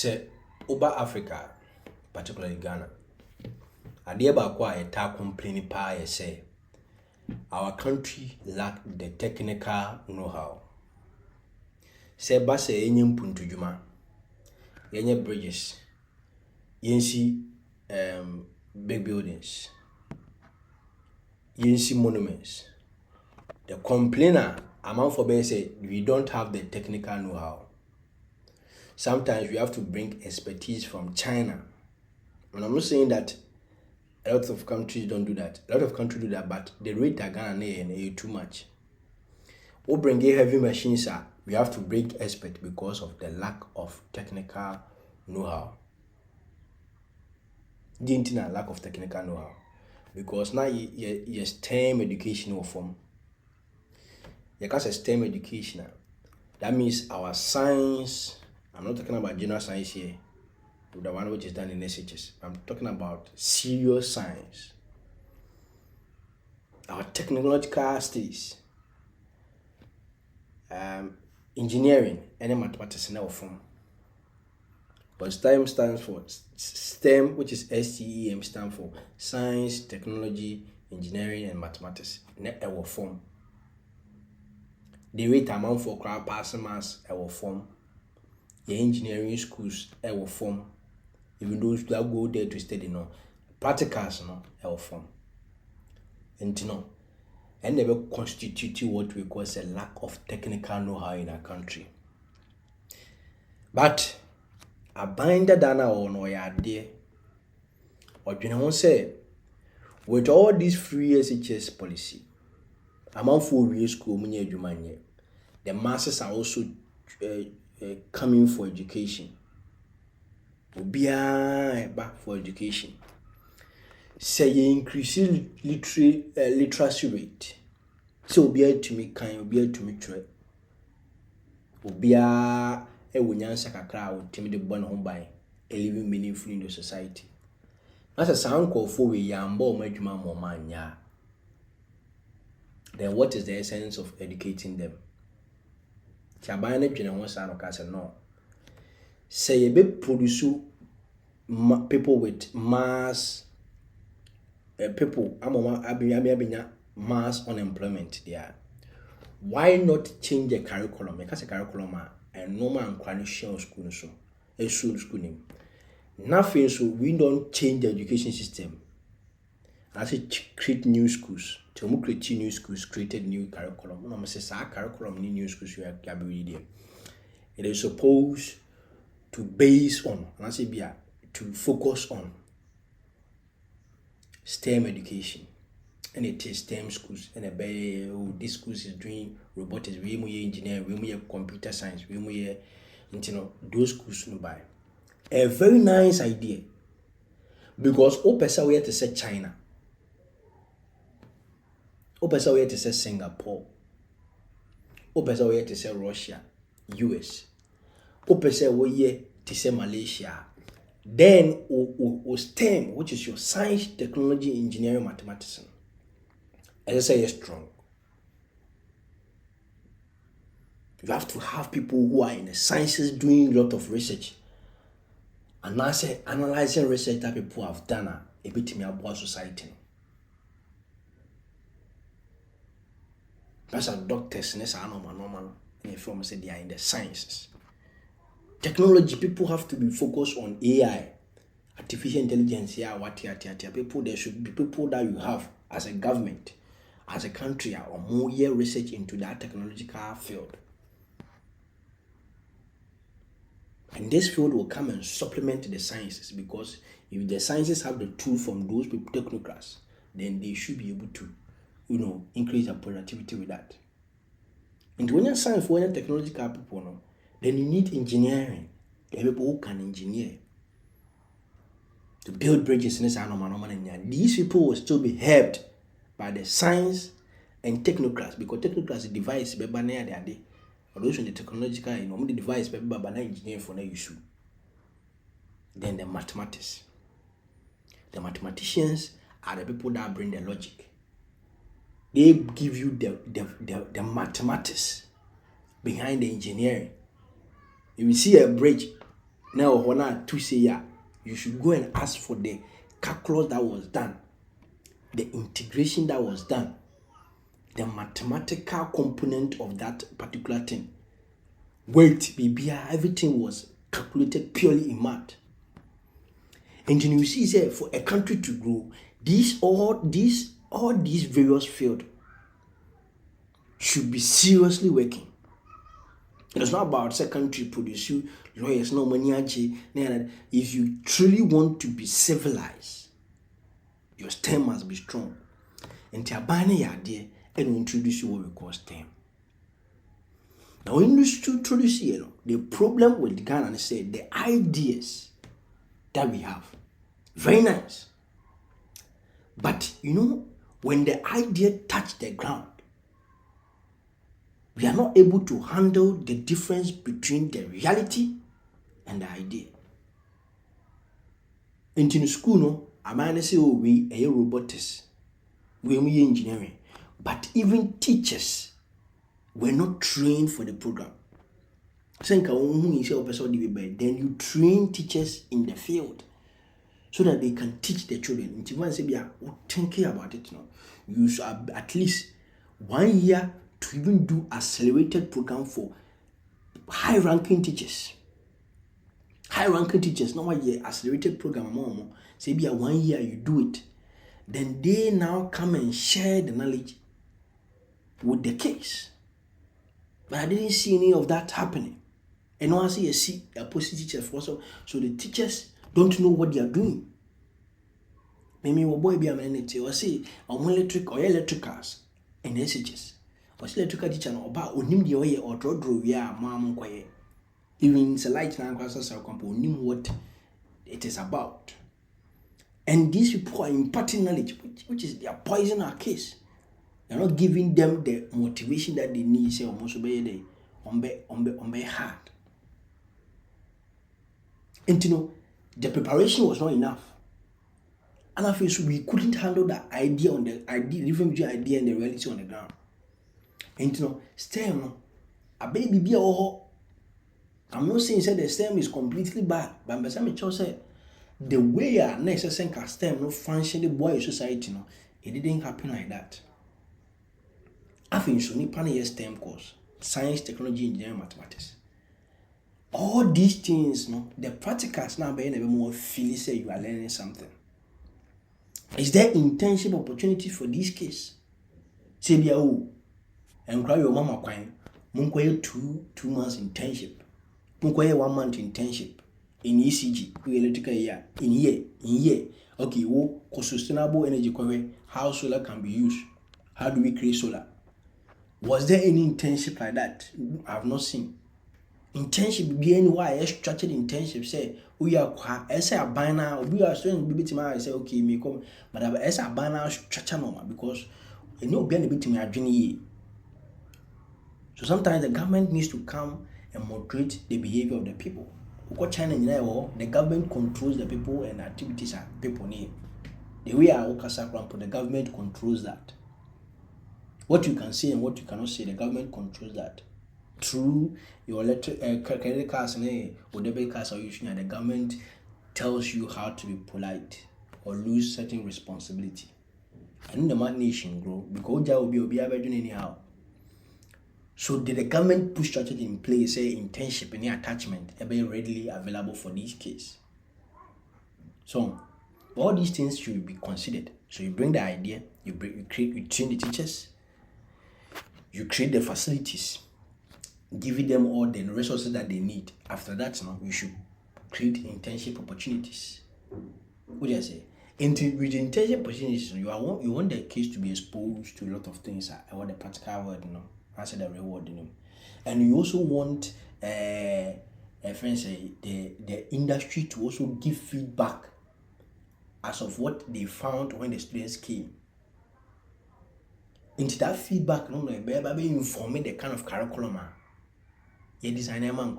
Say over Africa, particularly Ghana, adeɛ baako a yɛtaa complain paa yɛ sɛ our country lack the technical know-how. Sɛ ba sɛ yɛnyɛ mpuntudwuma, yɛnyɛ bridges, yɛnsi big buildings, yɛnsi monuments. The complainer amount for bɛyɛ sɛ we don't have the technical know-how. Sometimes we have to bring expertise from China. And I'm not saying that a lot of countries don't do that. A lot of countries do that, but the rate at Ghana is too much. We bring heavy machines, we have to bring expert because of the lack of technical know-how. Didn't lack of technical know-how. Because now you STEM educational form. You can say STEM education. That means our science. I'm not talking about general science here, the one which is done in SHS. I'm talking about serious science. Our technological studies, engineering, and mathematics in our form. But STEM stands for STEM, which is STEM, stands for science, technology, engineering, and mathematics in our form. The rate amount for crowd passing mass our form. The engineering schools will form, even those that go there to study, practicals will form. And they will constitute what we call a lack of technical know-how in our country. But a binder than our no idea. Or you know say, with all this free SHS policy, amount for real school the masses are also coming for education. Back for education. Say you increase literacy rate. So be to me kind, be to me try. Obia wunyansa kakra wo timi de bon ho ban living meaningfully in the society. As a sound call for we yambo madwuma mo manya. Then what is the essence of educating them? Chabane dwene ho sa no ka se no. Say you be produce people with mass people mass unemployment there. Why not change the curriculum? Because the curriculum and normal and qualification school so a school name. Nothing so we don't change the education system. I say create new schools. To create new schools, created new curriculum. No, I say curriculum new schools you have there. It is supposed to base on, and I say to focus on STEM education. And it is STEM schools. And these schools is doing robotics, we more engineering, we more computer science, we more those schools no buy. A very nice idea. Because opesa we to say China. Opesa we to say Singapore. Opesa we to say Russia, US. Opesa we to say Malaysia. Then STEM, which is your science, technology, engineering, mathematics. As I say, is strong. You have to have people who are in the sciences doing a lot of research. And I say analyzing research that people have done a bit in our society. That's our doctors, normal. And from say they are in the sciences. Technology, people have to be focused on AI, artificial intelligence, people, there should be people that you have as a government, as a country, or more year research into that technological field. And this field will come and supplement the sciences, because if the sciences have the tool from those people, technocrats, then they should be able to, increase their productivity with that. And when you're science, when you're technological people, then you need engineering. There are people who can engineer to build bridges. These people will still be helped by the science and technocrats, because technocrats the device or those in the technological, the device by engineering for no issue. Then the mathematics. The mathematicians are the people that bring the logic. They give you the mathematics behind the engineering. If you see a bridge, Now, when to say yeah, you should go and ask for the calculus that was done, the integration that was done, the mathematical component of that particular thing. Weight, baby, everything was calculated purely in math. And you see, say, for a country to grow, all these various fields should be seriously working. It's not about secondary produce lawyers, no money. If you truly want to be civilized, your STEM must be strong. And to abandon your idea and introduce you what we call STEM. Now, when you introduce the problem with Ghana is say the ideas that we have, very nice. But when the idea touch the ground, we are not able to handle the difference between the reality and the idea. In school, I might say, we are robotics, we are engineering, but even teachers were not trained for the program. Then you train teachers in the field so that they can teach the children. Thinking about it now, you should at least 1 year to even do accelerated program for high-ranking teachers. High-ranking teachers, not 1 year accelerated program. Say 1 year you do it, then they now come and share the knowledge with the kids. But I didn't see any of that happening. And now I see a opposite teacher also. So the teachers don't know what they are doing. Maybe we boy be a minute or say electricals and SHS. Was electrical teacher no about onim the way or draw we are mom quiet. Even it's a light now classes are compound what it is about. And these people are imparting knowledge, which is they are poisoning our case. They're not giving them the motivation that they need. Say almost be hard. And the preparation was not enough. And I feel so we couldn't handle the idea different between idea and the reality on the ground. And STEM, a baby be I'm not saying that the STEM is completely bad, but I'm saying the way our necessary STEM no function the boy society it didn't happen like that. I think so nipa STEM course, science, technology, engineering, mathematics. All these things, the practicals now being a bit more feel say you are learning something. Is there internship opportunity for this case? Say and cry your mama crying. Munkoye 2 months internship. Munkoye 1 month internship in ECG, electrical year, in year. Okay, sustainable energy cover, how solar can be used. How do we create solar? Was there any internship like that? I have not seen. Internship be anywhere structured internship say we are as a banner we are student be I say okay me come but as a banner structure normal because be a bit me adwene. So sometimes the government needs to come and moderate the behavior of the people. Because China the government controls the people and activities are people need. The way I work as a the government controls that. What you can say and what you cannot say, the government controls that. Through your credit cards or debit cards are using, and the government tells you how to be polite or lose certain responsibility. And the nation grow because there will be anyhow. So did the government push strategy in place, say internship and attachment, be readily available for these kids? So all these things should be considered. So you bring the idea, you train the teachers, you create the facilities, giving them all the resources that they need. After that, you should create internship opportunities. What do I say? With internship opportunities, you want the kids to be exposed to a lot of things. I want the practical word, answer the real world, and you also want the industry to also give feedback as of what they found when the students came. Into that feedback, be informing the kind of curriculum you design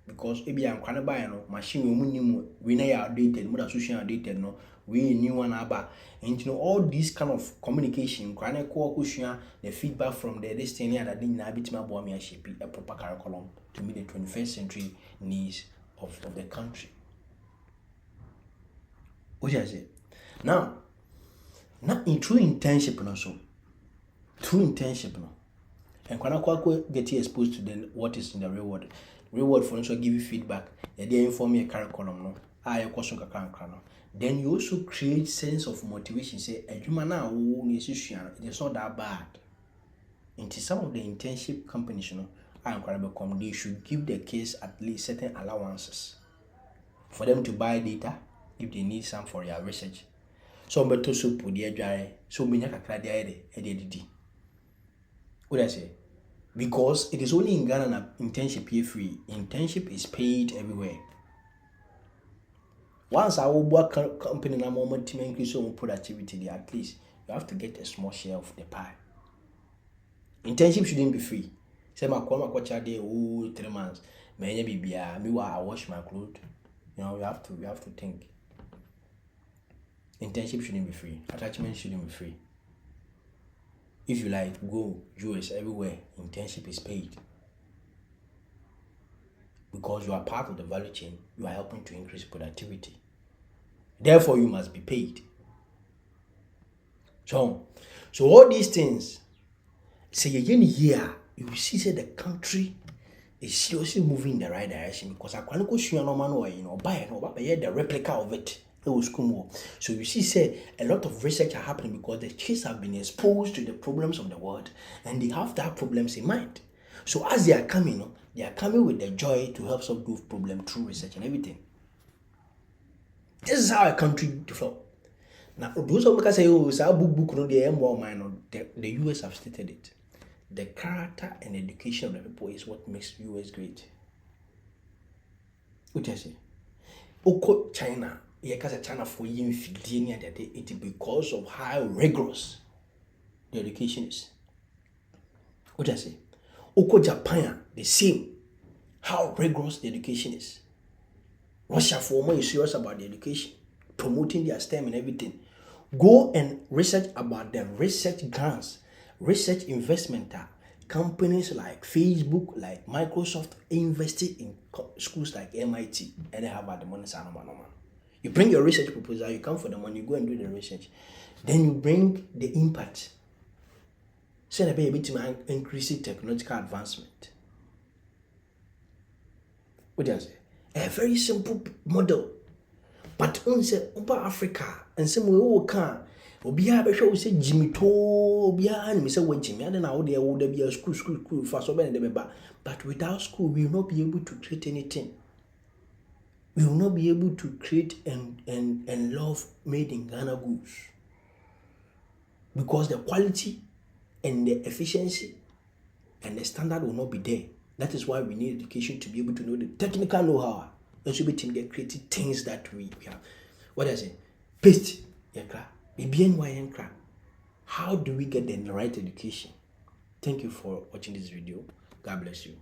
because if you are buy machine we know outdated, more social outdated, we new one about and all these kind of communication, the feedback from the destiny that didn't have it my boy me shape a proper curriculum to meet the 21st century needs of the country. What I say? Now in true internship also. Through internship no. And when get exposed to what is in the real world. Real world for instance give you feedback. They inform you a curriculum no. You question no. Then you also create sense of motivation. Say, it is not that bad. Into some of the internship companies, they should give the case at least certain allowances for them to buy data if they need some for their research. So, but also put the dry. So, we have a what I say? Because it is only in Ghana that internship here free. Internship is paid everywhere. Once I will work company na moment to increase your productivity, at least you have to get a small share of the pie. Internship shouldn't be free. Say my coach day 3 months. Maybe I wash my clothes. You know, you have to think. Internship shouldn't be free. Attachment shouldn't be free. If you like go US everywhere, internship is paid. Because you are part of the value chain, you are helping to increase productivity. Therefore, you must be paid. So all these things, say again here, you will see that the country is seriously moving in the right direction because I can't go show no man buy the replica of it. So you see, say a lot of research are happening because the kids have been exposed to the problems of the world and they have that problems in mind. So as they are coming, they are coming with the joy to help solve those problems through research and everything. This is how a country develop. Now, those of us say, book, no, the US have stated it. The character and education of the people is what makes US great. What I say? Oko China, China for years, it is because of how rigorous the education is. What I say? Oko Japan, the same, how rigorous the education is. Russia for more is serious about the education, promoting their STEM and everything. Go and research about the research grants, research investment. Companies like Facebook, like Microsoft invested in schools like MIT and they have the money. You bring your research proposal, you come for the money, you go and do the research. Then you bring the impact. So that be able to increase technological advancement. What do I say? A very simple model. But on say Africa and some we can Obia be show say Jimmy to Obia and me say what Jimmy and now there would be a school for so many but without school we will not be able to create anything. We will not be able to create and love made in Ghana goods. Because the quality and the efficiency and the standard will not be there. That is why we need education to be able to know the technical know-how. And so we can get creative things that we have. What I say? Paste. How do we get the right education? Thank you for watching this video. God bless you.